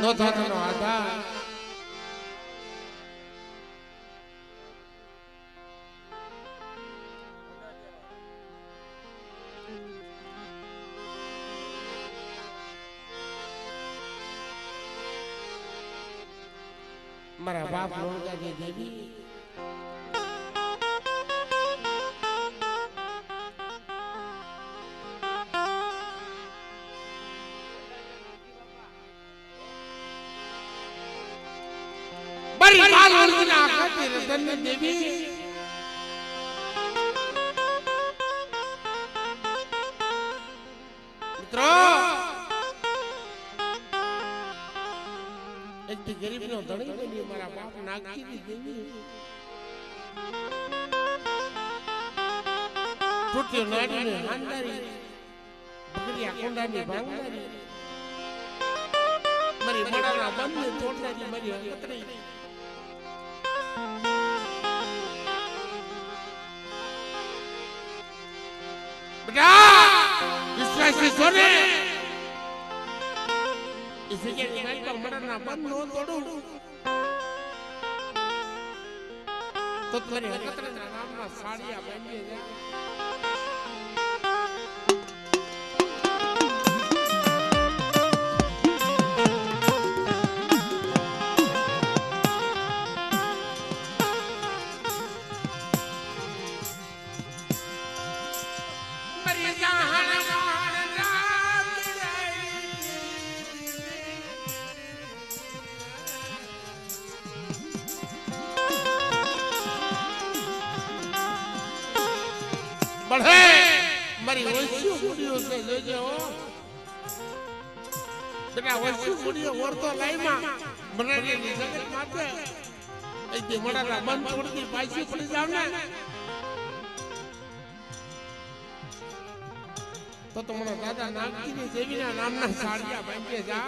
નો થતો આધાર મારા બાપ લોણકા જે દેવી બરી બાલ લોણકા આખા રતન દેવી મિત્રો એક ગરીબ નો ધણી બની મારા બાપ નાગજી દેવી ટૂટ્યો નાડીને હાંડારી બગડિયા કોંડાની ભાંગડારી મારી મડાના બંને તોડનારી મારી હકતરી બેટા વિશ્વાસી સોને इसे के निकाल पर मरना बंद हो तोड़ू तो तुम्हारे हकतरे नाम ना साड़ियां पहन के जा बढ़े मरी वैसी गुड़ियों से ले जाओ बेटा वैसी गुड़ियों और तो लाई मां मरने की जगत माते ऐसे मरा ला मन छोड़ दी पैसे पड़ जाओ ना तो तुम्हारा दादा नागजी ने देवी ना नाम ना साड़ियां पहन के जा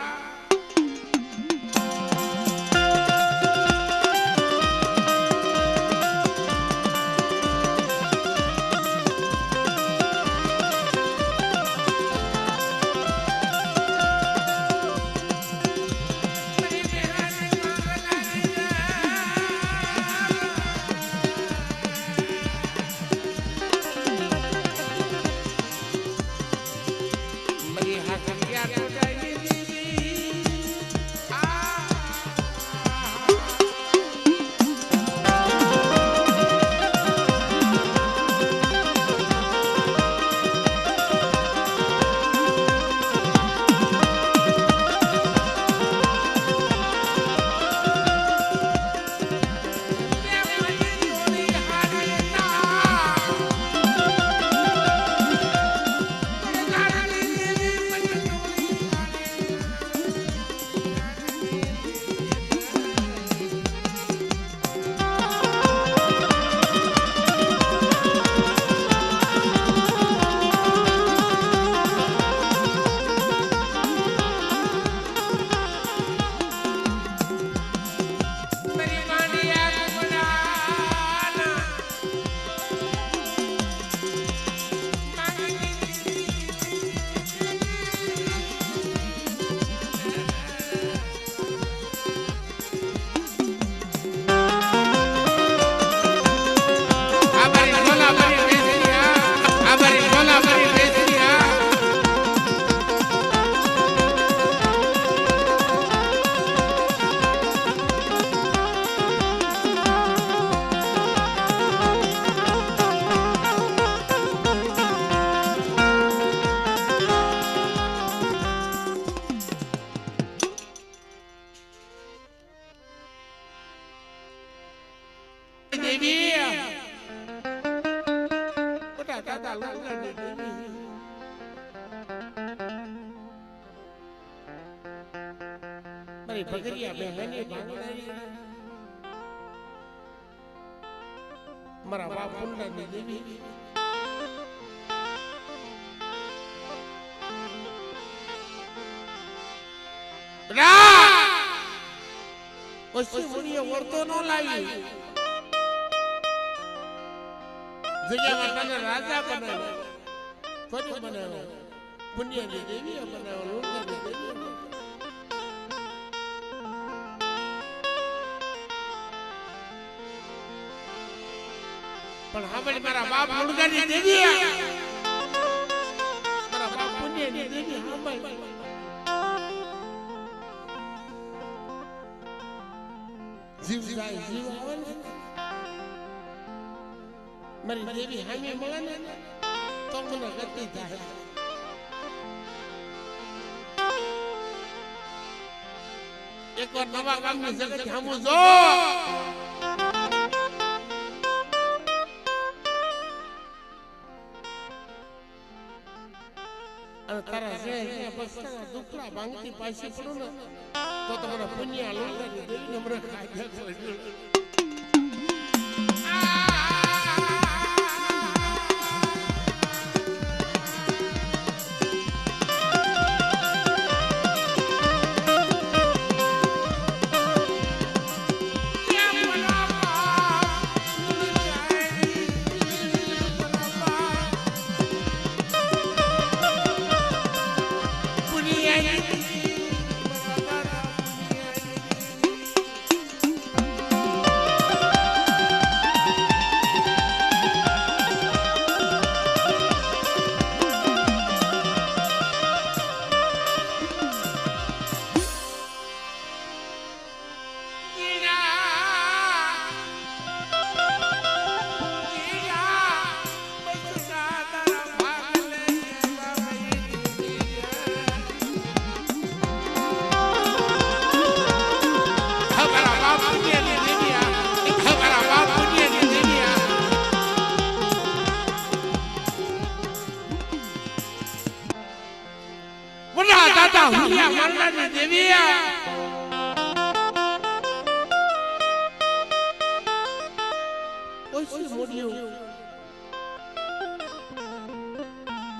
મારી ભગરિયા બહેની ભાંગડારી મારા બાપ કુંડાની દેવી પછી મુનિએ વર્તો ન લાવી જગ્યામાં તને રાજા બનાવ્યો ફરી બનાવ્યો પુણ્યની દેવી બનાવ્યો લોકાની દેવી પણ હવે મારા બાપ મુળગાની દેવી મારા બાપ પુણ્યની દેવી સાંભળ જીવ જાય જીવ આવે ને મારી દેવી હામી મળે ને તો મને ગતિ થાય એકવાર નવા ગામની જગત સામું જો અને તારા જે બસના દુખડા ભાંગતી પાછી પડું ને તો તમારા પુણ્ય લોટાની દેવીને મને કાઢ્યા કરી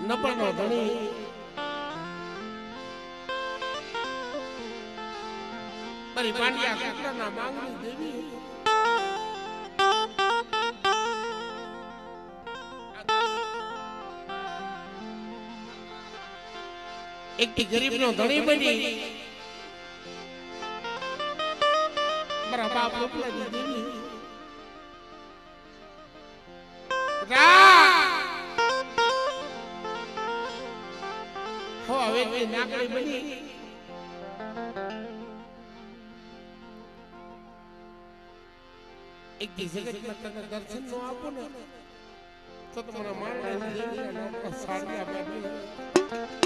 નપણનો ધણી મારી પાંડિયા કુકડાના માંગની દેવી એકટી ગરીબનો ધણી બની મારા બાપ રૂપલાની દેવી હવે નાગરી બની એક જગતમાં તને દર્શન નો આપો ને તો તમારા મારણા દેવીના નામમાં સાડિયા બાંધી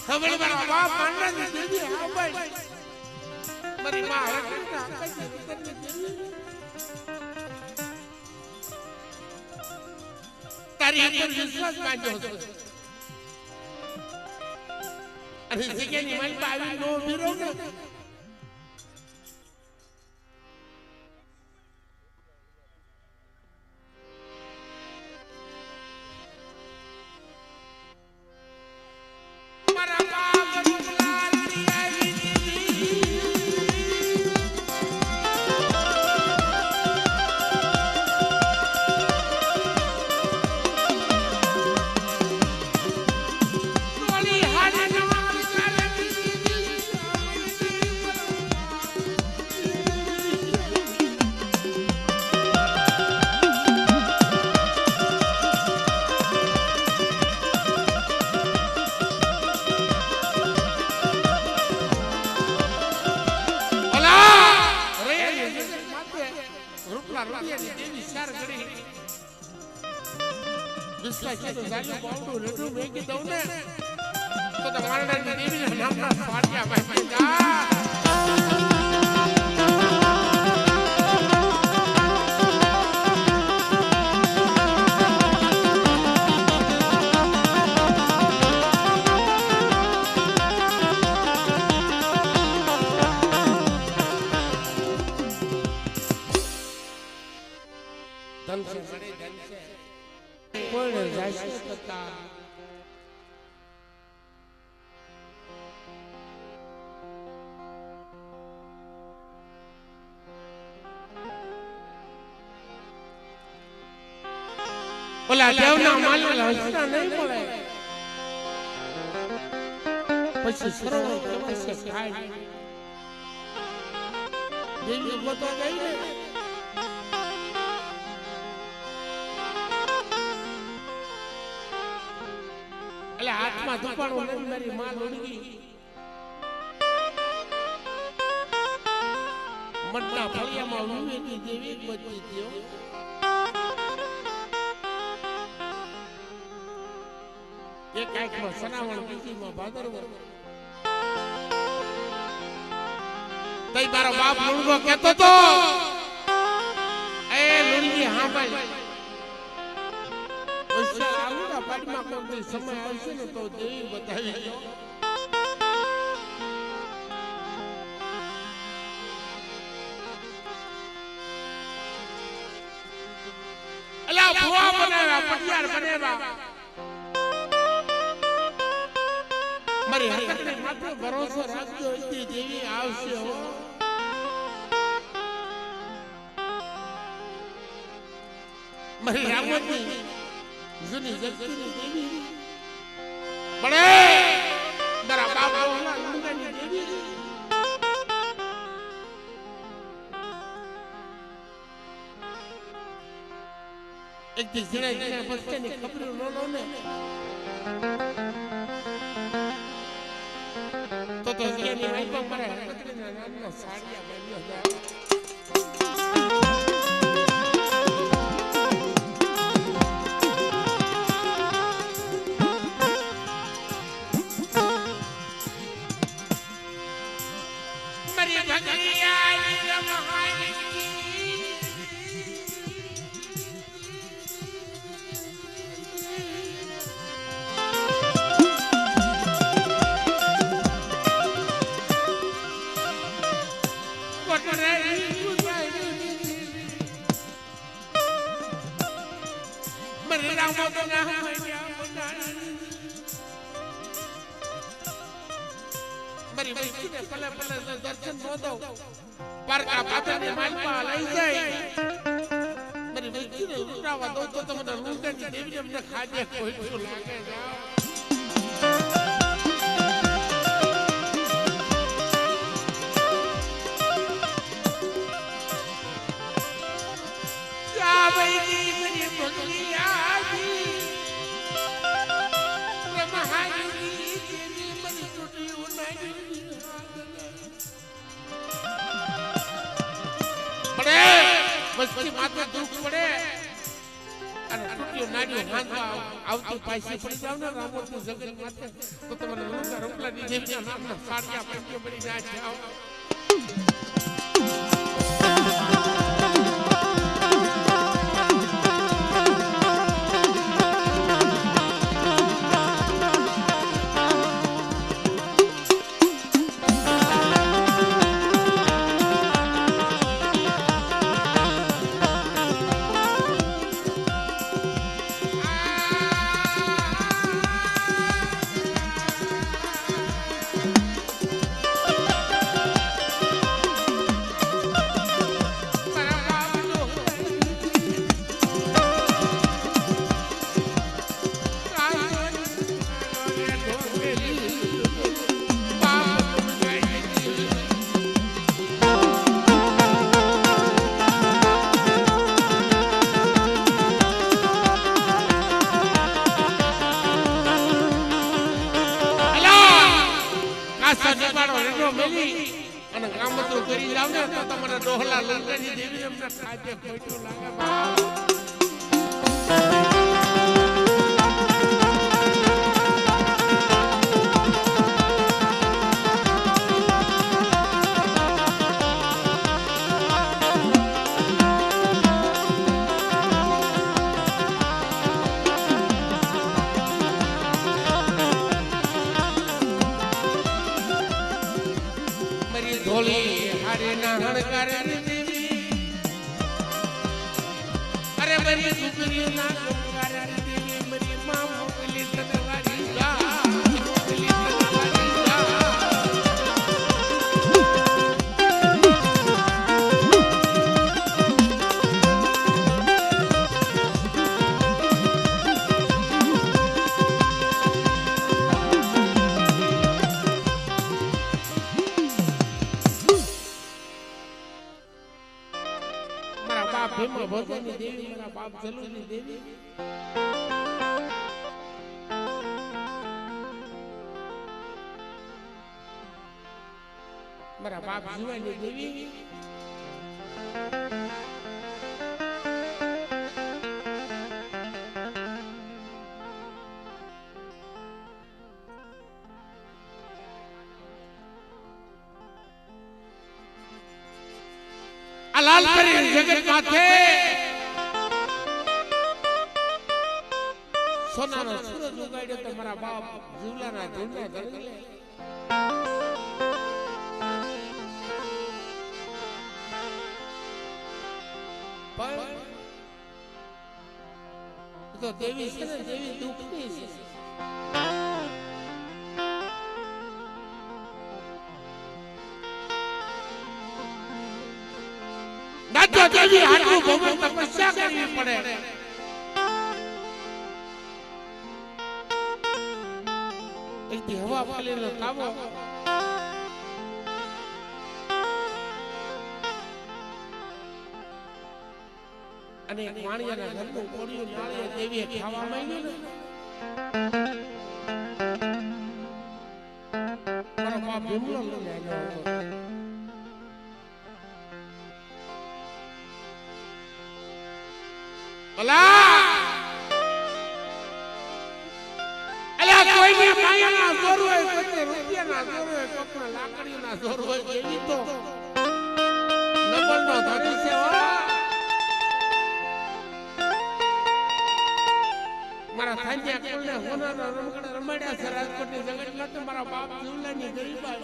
હવે મારા બાપ માંડવાની દેવી આબાઈ મારી માં તારી ઉપર વિશ્વાસ બાંધ્યો હતો અને જગ્યાની મારી આવી નો વિરોધ વિશ્વાસ તો જાજો બાવડું રેડું મેકી દઉં ને તો તમારા દેવીના નામના સ્વાડિયા ભાઈ ઓલા દેવના માલના હસના નહીં મળે પછી સરોવર કેવાય છે ખાય દેવી ગોતો ગઈ ને એટલે હાથમાં દુપાણો લઈને મારી માં ઉડી મટના ફળિયામાં વિવેકી દેવી બચી થયો એક આંખમાં સનાવણ બીજીમાં ભાદરવણ તઈ મારો બાપ લુણગો કહેતો તો એ લુણગી હા ભાઈ ઓછા આલુડા પાડમાં કોઈ સમય આવશે ને તો દેવી બતાવી દો અલા ભુવા બનાવ્યા પટિયાર બનાવ્યા મારી હકતને માથે ભરોસો રાખજો એટલી દેવી આવશે હો મારી રામોની જૂની જગતની દેવી બળે મારા બાપા ઓલા લુંગાની દેવી એક દી જણા બચ્ચાની ખબર નો ને તો જેની આઈપા મારા હકતના નામના સાડિયા બાંધ્યો હતા મારી વૈષ્ણવને પલે પલે દર્શન નો દઉં પારકા પાતળની માલપા લઈ જાય મારી વૈષ્ણવને લૂંટાવા દઉં તો તમને લૂંટાની દેવીને અમને ખાજે કોઈ લાગે જાઓ વસ્તી માથે દુઃખ પડે અને ટૂટ્યો નાડ્યો હાંધવા આવતી પાછી પડી જાવ ને રામોની જગત માથે તો તમને રૂપલા રૂપલાની જેવીના નામના સાડિયા પંજો પડી ના જાવ અને કામતો કરી જાવ ને તો તમારા ડોહલા લંકાની દેવી અમને ખાજે ખોટું લાગે અરે મારી છોકરીઓ ના ગમકાર દેવી મારી માં મોકલી તનવારી જા મોકલી તનવારી જા ભીમા ભોજાની દેવી મારા બાપ જલુની દેવી મારા બાપ જીવાની દેવી લાલ કરી જગત માથે સોનાનો સૂરજ ઉગાડ્યો તો મારા બાપ જીવલાના ધૂળના ધણી પણ તો દેવી છે ને દેવી દુઃખની છે દેવી હાથું ભગવાન તપસ્યા કરવી પડે એકથી હવા ફાલેલો તાવો અને વાણિયાના ઘરનું કોળિયું નાળિયેર દેવીએ ખાવા માંગ્યું ને મારો બાપ ભીમલો લઈને આવ્યો હતો કોઈને માયાના જોર હોય કોઈને રૂપિયાના જોર હોય કોકના લાકડીના જોર હોય એવી તો નબળનો ધણી છે મારા થાંજ્યા કુલને હોનાના રમકડા રમાડ્યા છે રાજકોટની જગતમાં તો મારા બાપ જીવલાની ગરીબા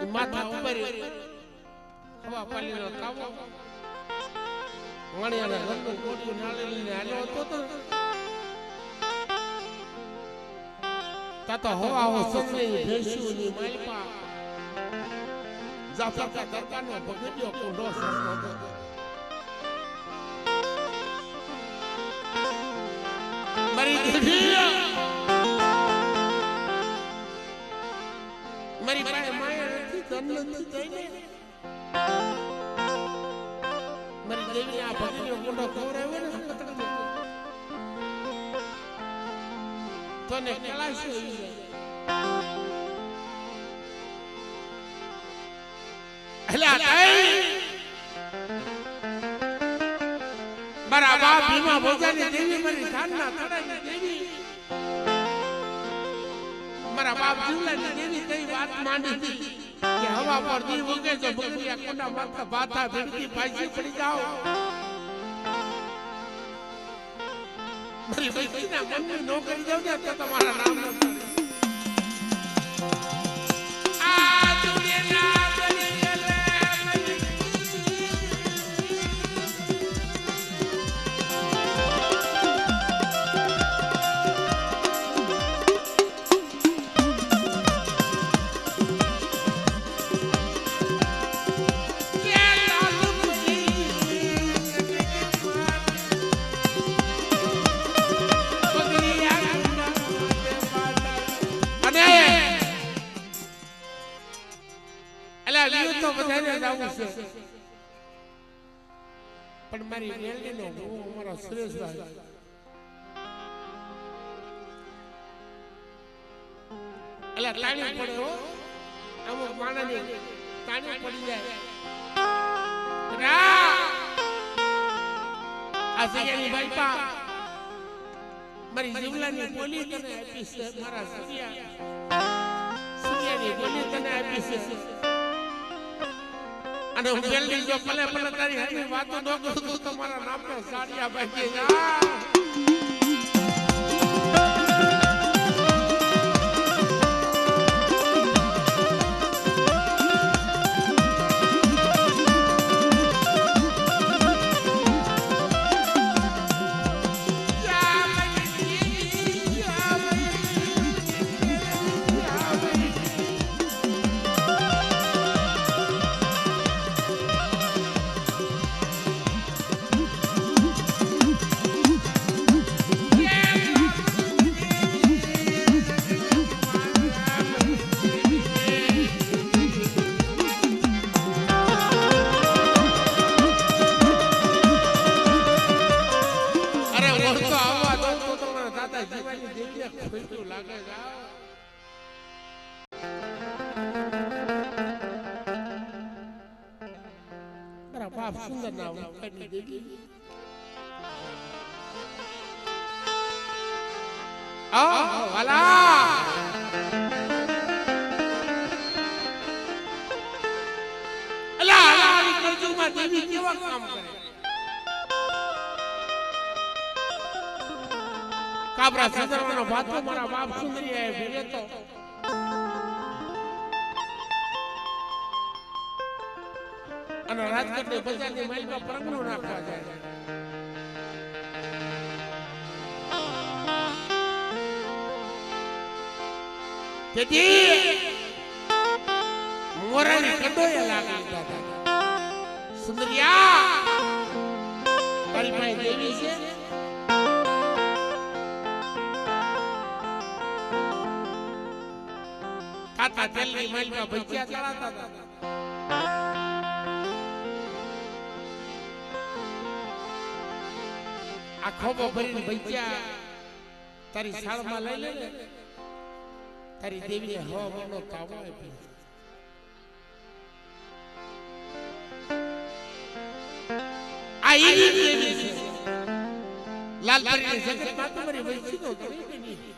માથા ઉપર હવા પાલીનો તાવો વાણિયાના ઘરનું કોળિયું નાળિયેર લઈને હાલ્યો હતો તો હવા હો સમય ભેંસુની માલપા જાફરકા દરબારનો બગડ્યો કુંડો સરતો હતો મારી દેવી મારી પાસે માયા નથી ધન નથી જઈને મારી દેવી આ ભગીનો કુંડો ખવડાવ્યો ને તો ને કલાશ હોઈ જાય મારા બાપ ભીમા ભોજાની દેવી મારી ધાનના તળાની દેવી મારા બાપ જીવલાની દેવી કઈ વાત માંડી હતી કે હવા પર દી ઉગે જો બકરિયા કોના માથા બાથા ભીડકી પાછી પડી જાઓ મારી બેટીના મનની નોકરી દઉં ને તો તમારા નામ ન આ દુનિયાના પણ મારી મેલડીનો હું અમારો સુરેશભાઈ એટલે તાણી પડે હો અમુક માણસની તાણી પડી જાય આ જગ્યાની બાઈપા મારી જીવલાની બોલી તને આપી છે મારા સૂર્યાની બોલી તને આપી છે અને હું જલ્દી જો પલે પલે તારી હરી વાતો ન કરું તો તમારા નામનો સાડિયા બાકી જા તારા બાપ સુંદર ના ઉપાડી દેવી વાલા અલા કરજુમાં દેવી કેવા કામ કરે કાબરા સુંદરવાનો ભાતો મારા બાપ સુંદરી આય ભેગે તો અને રાજકોટની બજારની માઇલમાં પરગણું નાખવા જાય તેથી મોરાની કંડોએ લાગી દાદા સુંદરિયા તારી પાસે દેવી છે કાતા તેલની માઇલમાં ભજીયા ચડાતા હતા આ ખોબો ભરીને ભજીયા તારી સાળમાં લઈ લે તારી દેવીને હવા મનો કાવો આપી આ એવી દેવી છે લાલપરીની જગત માં તમારી વૈસી નો કરી કે નહીં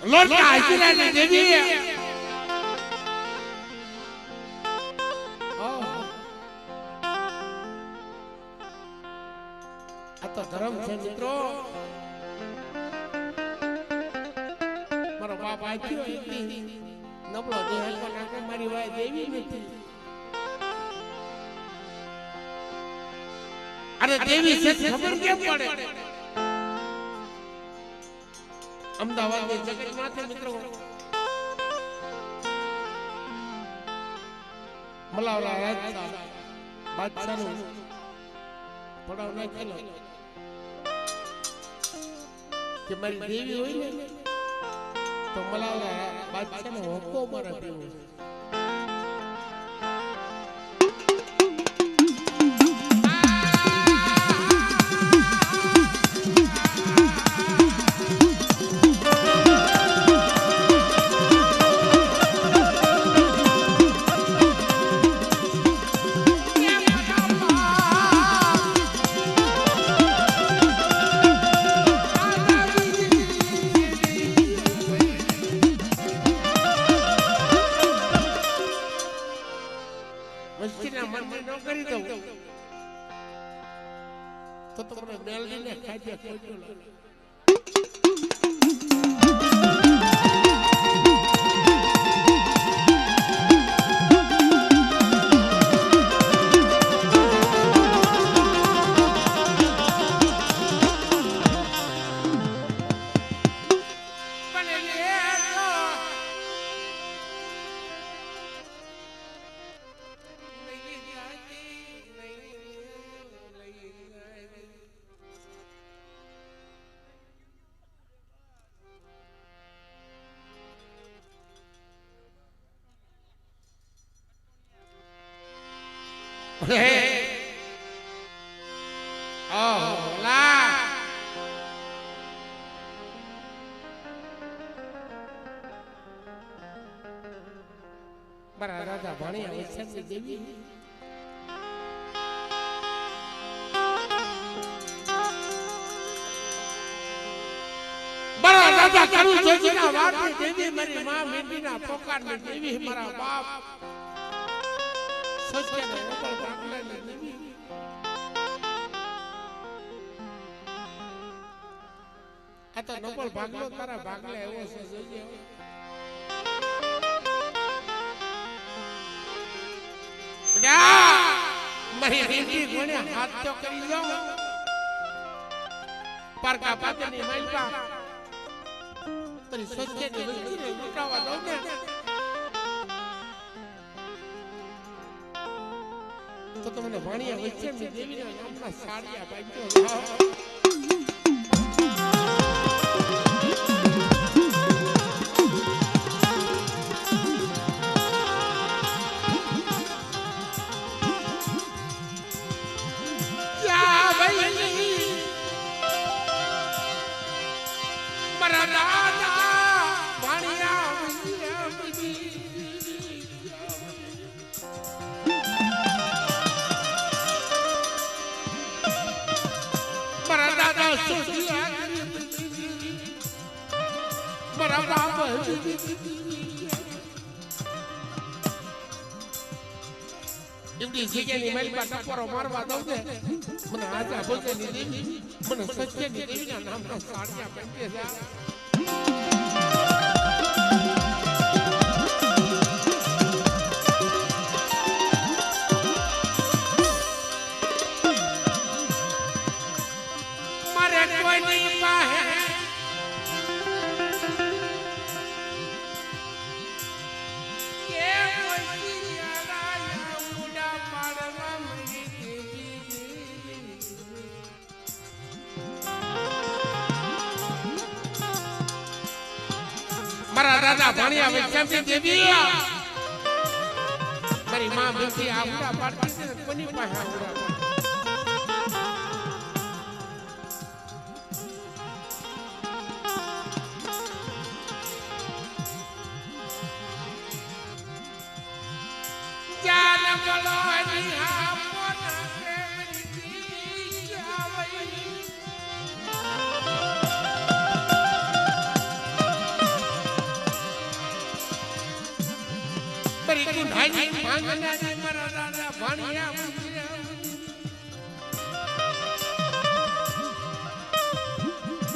લોટ આશીર્વાદ દેવી આ તો ધર્મ છે મિત્રો મારો બાપ આખ્યો એટલી નબળો દેહ પણ મારી વાય દેવી નથી અરે દેવી છે ખબર કેમ પડે અમદાવાદની જગતમાંથી મિત્રો મલાવલા રાજતા બાદશાહનું પડાવ નાખેલો કે મારી દેવી હોય ને તો મલાવલા બાદશાહનો હોકો મારે પીવો તો તમને મેલડીને ખાજે ખોટું લાગે બરા રાજા ભણ્યા વૈષ્ણવી દેવી બરા રાજા કરું સજીના વાતની દેવી મારી માં મીંડીના પોકારની દેવી મારા બાપ સજ્જને ઉપર ભાગલાની દેવી આ તો નોબલ ભાગલો તારા ભાગલે એવો છે જોઈએ મારી રીંટી ગોણે હાથ તો કરી જાઉં પારકા પાતની માલપા તારી સજ્જની વચ્ચે લૂંટાવા દઉં ને તો તમને ભાણિયા વચ્ચે દેવીના નામના સાડિયા બાંધ્યો એમની જગ્યાની માલપા ટપોરો મારવા દઉં ને મને આજા ભોજનની દેવી મને સત્યની દેવીના નામના સાડિયા બાંધે છે મારે કોઈ નહીં પાહે મારા દાદા ભાણિયા વૈષ્ણવી દેવી મારી માં બેટી આવડા પાડતી છે કોની પાસે આવડા જાન બોલો નિહા પોના પ્રેમની જાવઈ પરી કુંઢાની માંગનાની મારા દાદા ભાણિયા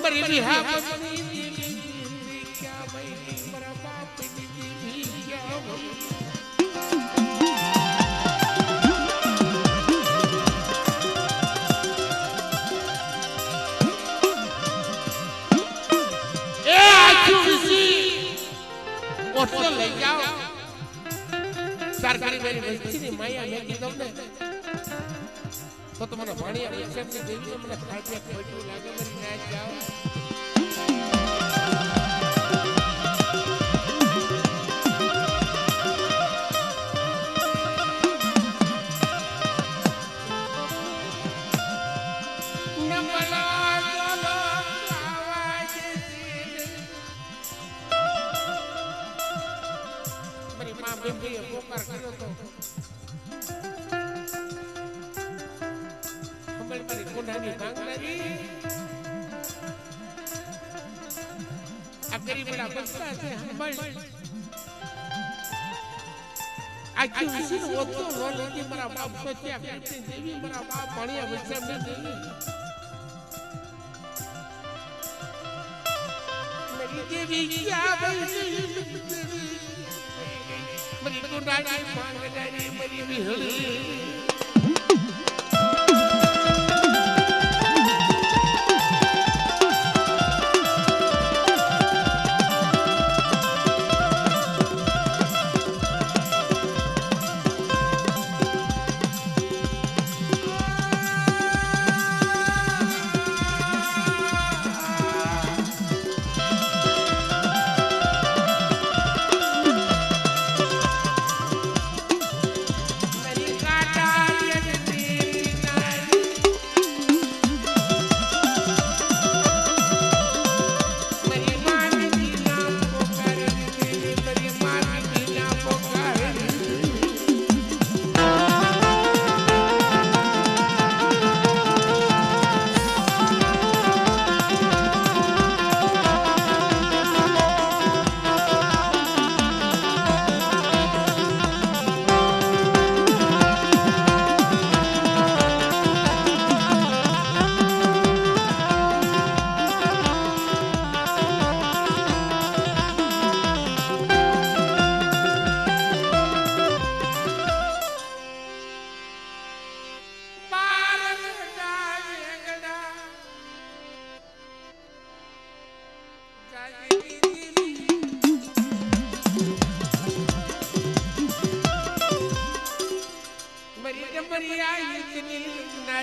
મરી વિહા પત્ની દેવી ક્યાં ભાઈ મારા બાપની દેવી ક્યાં ભાઈ એ આચુસી ઓટલો લઈ જાઓ સરકારી મેરી વસ્તીની માયા મેં કીધું ને તો તમને ભાણિયા વૈષ્ણવની દેવી મને ખાટિયા ખોટું લાગે મરી ના જાઓ પોકાર કર્યો તો હમણાં મારી કોંઢાની માંગનારી આ ગરીબડા બસતા છે હમણાં આખી ઉસીનો ઓતો નો નથી મારા બાપ સત્યા કરતી દેવી મારા બાપ ભાણિયા વૈષ્ણવી દેવી મેરી દેવી ક્યાં ભાઈ મરી કુંડાની માંગનારી મરી વિહળી કાટા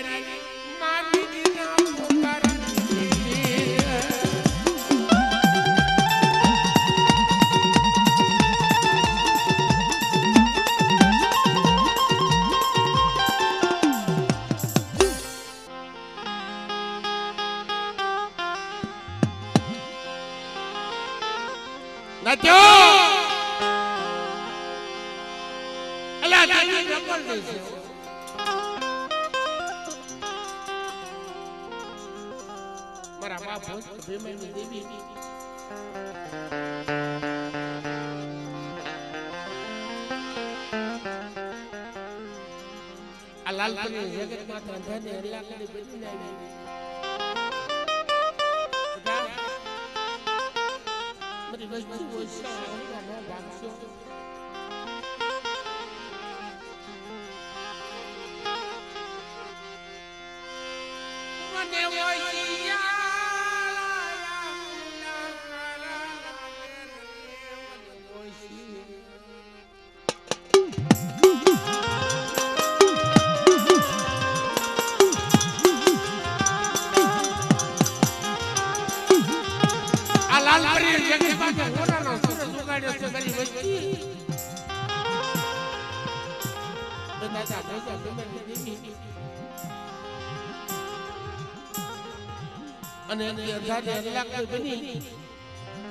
તારી માની ના પોકારી નજો અલા તારી ડબલ દે છે મારા બાપ ભીમની દેવી આ લાલપરી જગત માત્ર અંધાને હલ્લા કરી બની આવી મારી વસ્તુ ઓછા નો ભાગશો મને ઓછિયા અને એની અંધારે અલ્લાહ બની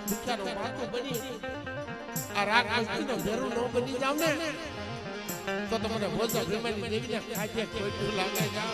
ભૂખ્યાનો માથો બની આ રાગ મસ્તીનો ભેરું નો બની જાવ ને તો તમને ભોજા ભીમાની દેવીને ખાજે કોઈ લાગે જાવ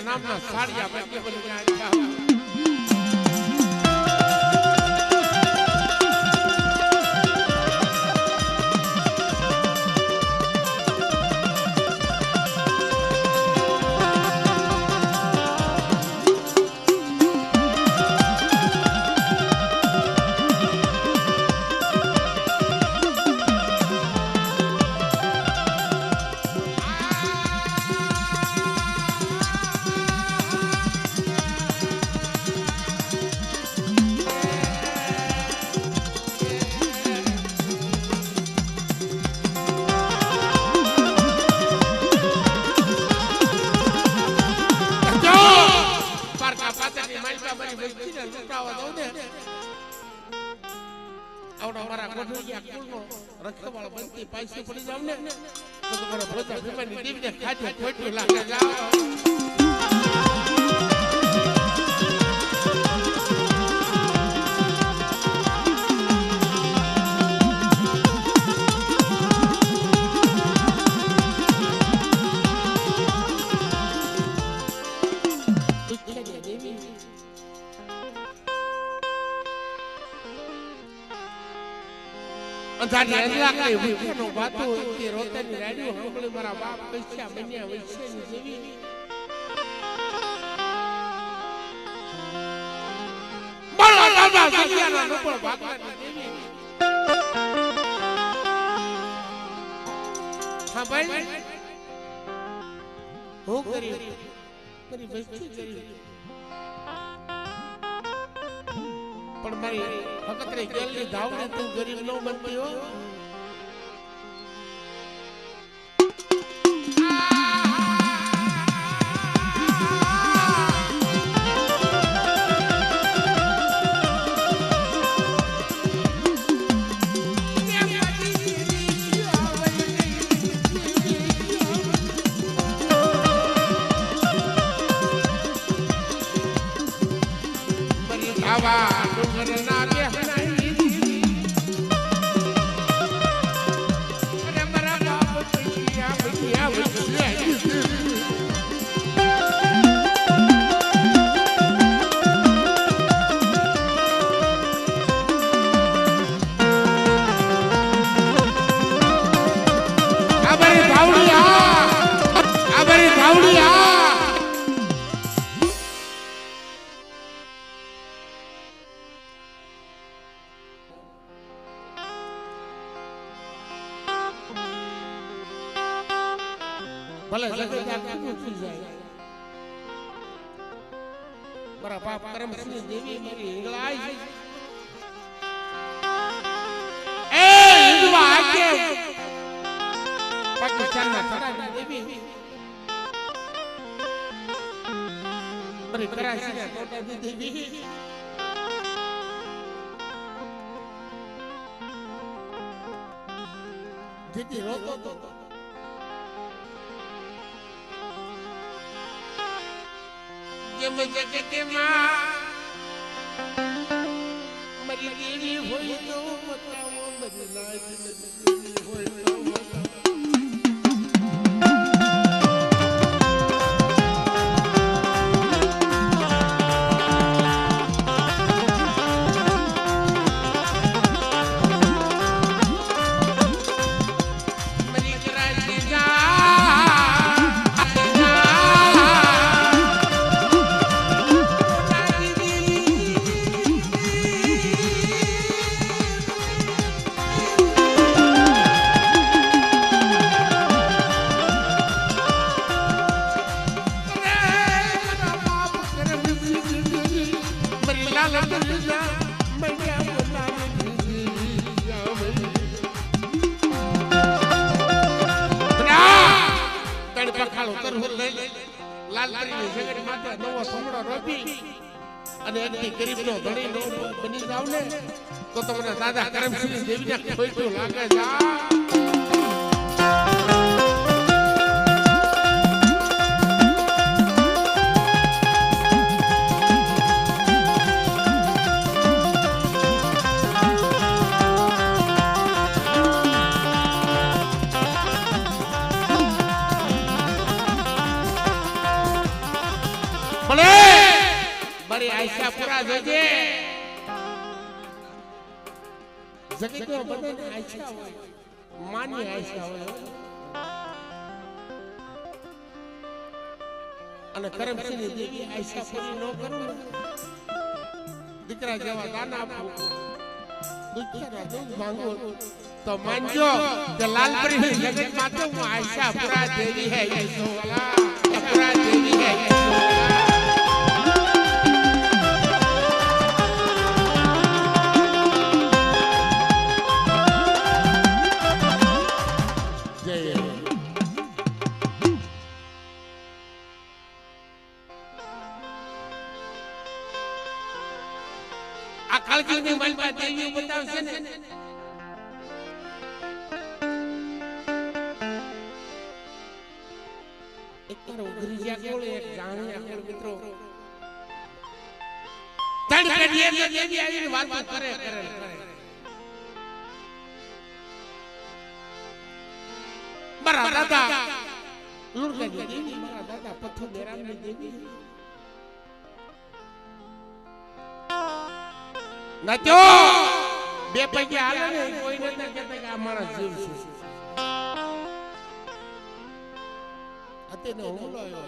નામના સાડિયા ભાગ્ય બની જાય રખવાળ બનતી પાછી પડી જાવ ને તો તમારા ભોજા ભીમાની દેવીને ખાજે ખોટું લાગે જાવ અંધારી અલ્લાહ કઈ ભૂખ્યાનો વાતો તે રોતાની રાડીઓ સાંભળી મારા બાપ કૈસા બન્યા વૈશ્યની દેવી બોલો દાદા સત્યાના નોપળ ભાગવાની દેવી હા ભાઈ હું કરી મારી બસ્તી કરી પણ મારી હકતરે ગેલની ધાવને તું ગરીબ નો બનતી હો ભલે જગત આખું ઉઠી જાય મારા બાપ કરમસિંહ દેવી મારી હિંગળાઈ એ હિંદવા આકે પાકિસ્તાનના સરાની દેવી મારી કરાચીના કોટાની દેવી જેથી રોતો તો જેમ જગત માં મરી ગયેલી હોય તો બતાવો મરી લાજ મરી હોય તો તો તમને દાદા કરમસિંહ દેવીને ખોટું લાગે જા મારી આયશાપુરા જોજે જગતમાં બધાને આયશા હોય માની આયશા હોય અને કરમસિંહ દેવી આયશા પૂરી ન કરું દીકરા જેવા દાન આપું દુખના દુઃખ માંગો તો માનજો કે લાલપરી જગત માં હું આયશાપુરા દેવી હે યશોલા પુરા દેવી હે યશોલા કાળજીની મલબા દેવી બતાવશે ને એક તારો ઉઘરીજા કોળ એક જાણ્યા કોળ મિત્રો તડ કડીએ તો દેવી આવીને વાતો કરે મારા દાદા લુણકાજી દેવી મારા દાદા પથ્થુ મેરામની દેવી નચો બે પૈયા હાલે ને કોઈ નતા કહેતા કે આ મારા જીવ છે અત્યારે હુમલો આવ્યો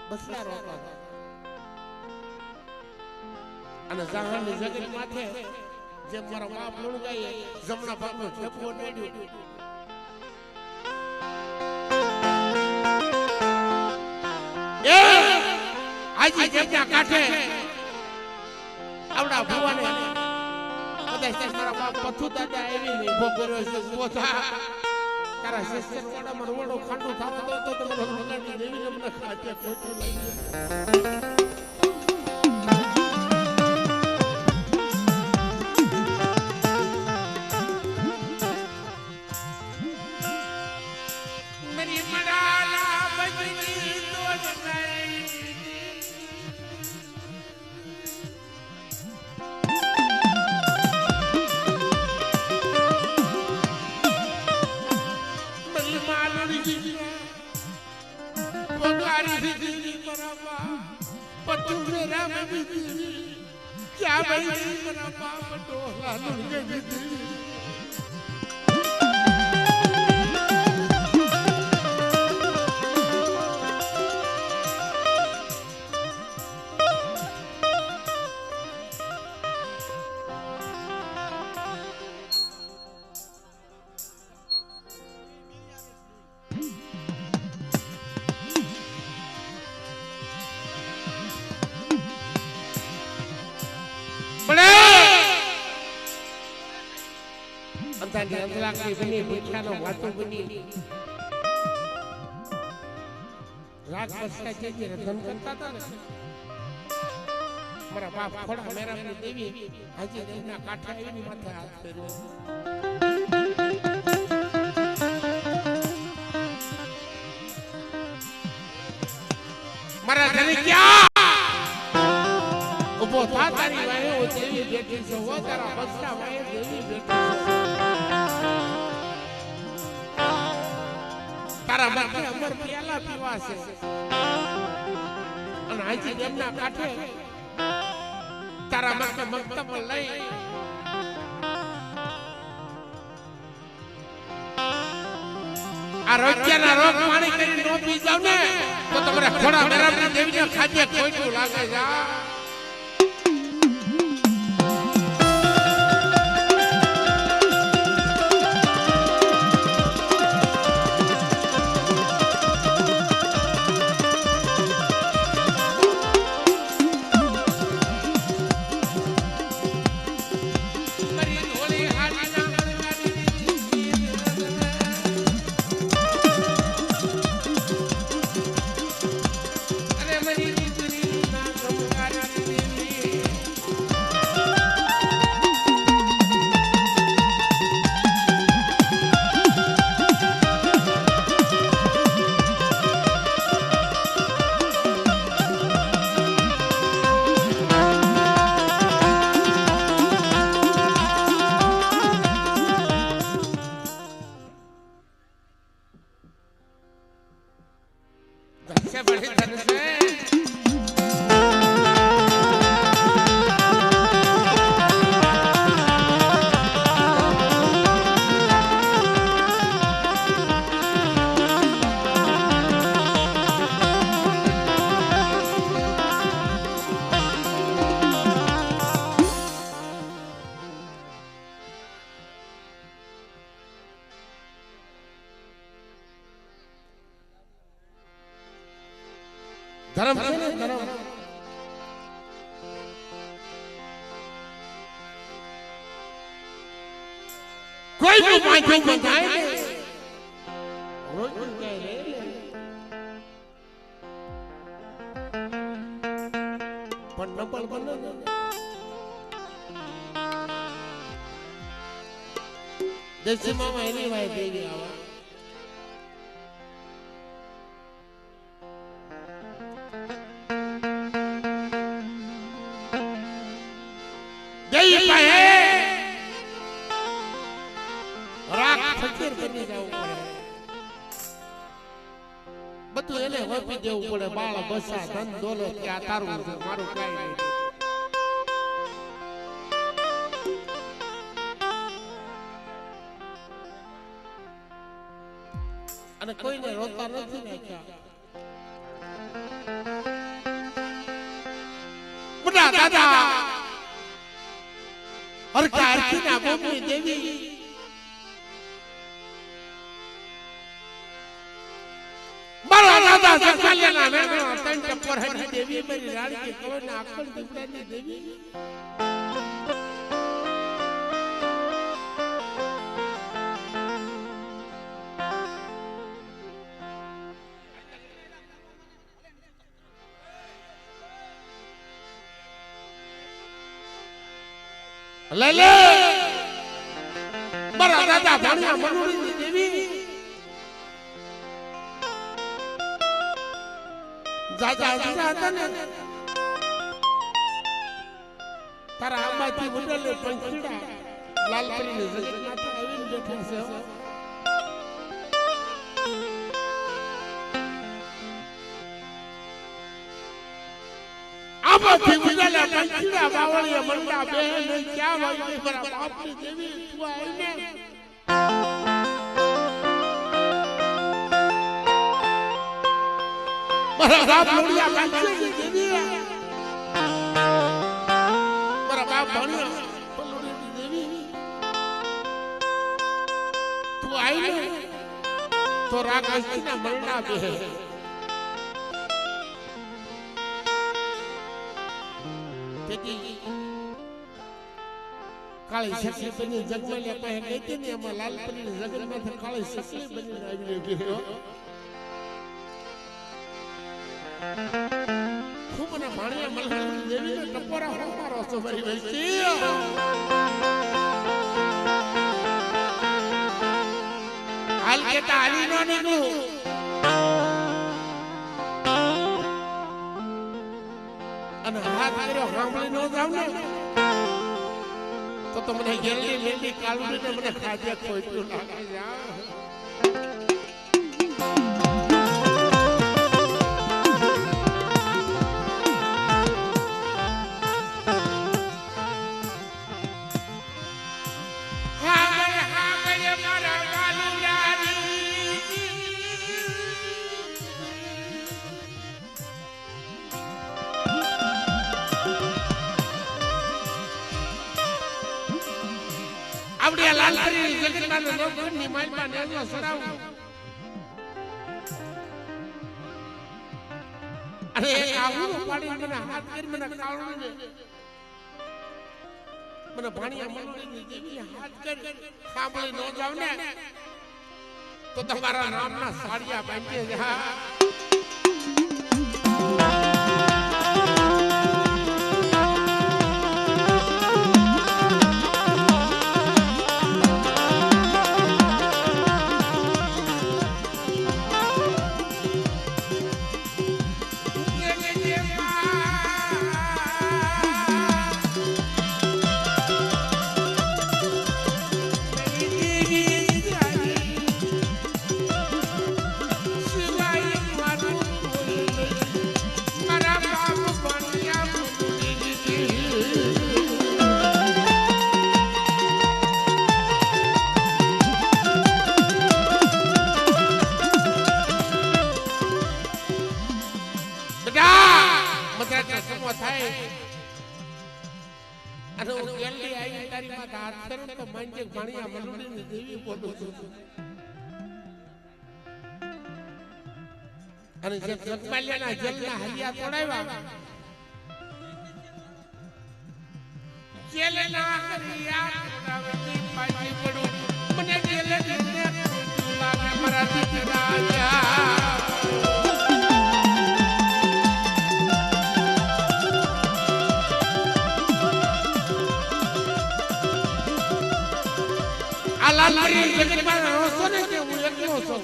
બસલા રોકા અને જહાનની જગત માથે જેમ મારા બાપ લુણગાઈએ જમણા ભાગનો ઠેપો ડાડ્યો એ આજી જેમના કાઠે આવડા ભુવાને કદાચ મારા બાપ પથ્થુ દાદા એવી નહીં ઉભો કર્યો છે પોતા તારા શિષ્યર વાડામાં રોડો ખાંડું થતો તો તમને ભગવાનની દેવીને મને ખાતે ખોટું લાગ્યું क्या भाई मेरा बाप डोला लुढ़के दीदी અંધારી અંધલાકડી બની ભૂખ્યાનો વાતો બની રાગ પછતા જે રધન કરતા હતા ને મારા બાપ ખોડા મેરાની દેવી હાજી દેવના કાંઠે આવીને માથે હાથ ફેરવ્યો મારા ઘરે ક્યાં ઉભો થા તારી વાહે ઓ દેવી બેઠી છે ઓ તારા બસતા વાહે દેવી બેઠી છે તારા માટે અમર પ્યાલા પીવા છે અને હાજી દેવના કાંઠે તારા માટે મક્તબ લઈ આ રોજ્યાના રોગ પાણી કરી નો પી જાવ ને તો તમારે ખોડા મેરામની દેવીને ખાજે ખોટું લાગે છે ધર્મ છે ને ધર્મ કોઈ નું પાંચું બંધાય ને રોજ જાય રે પણ નબળ બને ને દેશી મામા એની વાય દેવી આવા બધું એને હોપી દેવું પડે બાળ બસા ધન દોલત કે આ તારું છે મારું કઈ નહીં અને કોઈને રોતા નથી નાખ્યા બડા દાદા હરકા હરકીના બોમની દેવી મારા દાદા સખાલિયાના મેઘના ત્રણ ટપ્પર હરી દેવી મારી રાણી કવના આખલ દીકરાની દેવી લે લે મારા દાદા ભાણિયા મનુડીની દેવી જાજા જાજા ને તારા આંબાથી ઉડેલે પંખીડા લાલ કરીને જગન્નાથ આવીને બેઠા છે આંબાથી ઉડેલે પંખીડા બાવળીએ મંડા બેન ક્યાં વાગી મારા બાપની દેવી તું આવીને મારા બાપ લોડિયા કાંચી દેવી મારા બાપ ભણ્યા લોડિયાની દેવી તું આવી ને તો રાગ અસ્તીના મંડા બેહે તેથી કાલ કાળી સકલી બની જગમાલિયા પાસે ગઈ હતી ને એમાં લાલપરી જગન્નાથ કાળી સકલી બની આવીને ઊભી રહ્યો. હું મને ભાણિયા મલ્હારની દેવીને ટપોરા હું મારો છો મારી વૈસી. હાલ કેતા હાલી નો નીકળું અને હાથ કર્યો સાંભળી નો જાવ ને તો મને ગેરલી લેલી કાળુડીને મને ખાજે ખોટ્યું લાગે જા. લાલપરી જગન્નાથ નવઘણની માલપા નેલો સરાવું અરે આવું પાડી મને હાથ કરી મને કાળુને મને ભાણિયા મલ્હારની દેવીને હાથ કરી સાંભળી નો જાવ ને તો તમારા નામના સાડિયા બાંધે જા. અને જે જગમાલિયાના જેલના હલિયા તોડાવ્યા જેલના હલિયા તોડાવતી પાછી પડું મને જેલે ને લાગે મારા દીકરા આ લાલપરી જગતમાં રોસો ને કે હું એકલો છું.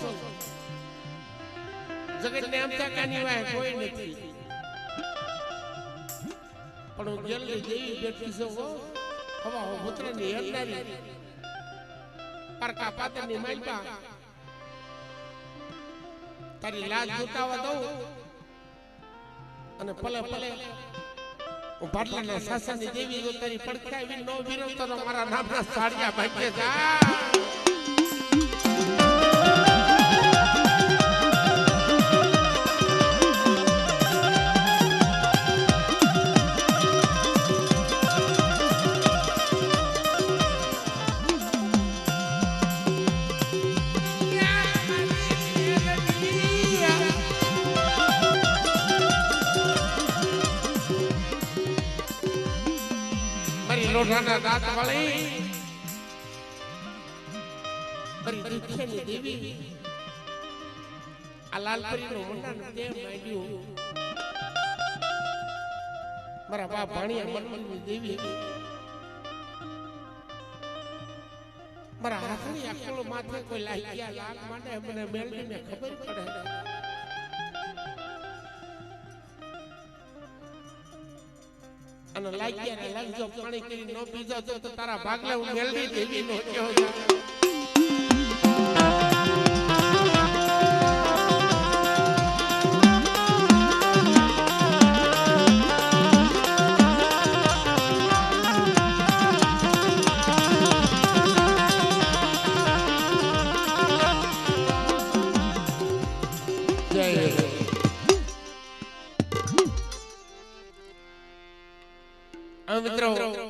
જગતને એમ કાની વાય કોઈ નથી પણ હું જેલની દેવી બેઠી છું હવા પુત્રની હેરનારી પારકા પાતરની માલપા તારી લાજ ઉતાવવા દઉં અને ભલે ભલે હું પાટલાના સાસણની દેવી જો તારી પડખાવી નો વિરોધ તો મારા નામના સાડિયા ભાગ્ય જા. લોઢાના દાંત વાળી મારી દીક્ષાની દેવી આ લાલપરીનો મોઢાને કેમ માંડ્યું મારા બાપ ભાણિયા મલ્હારની દેવી મારા હાથની આકલો માથે કોઈ લાગ્યા લાગ માંડે મને મેળવીને ખબર પડે અને લાગ્યા ને લાગજો પાણી કરી નો પીજો તો તારા ભાગલે હું મેળવી દેવી નો કયો મિત્રો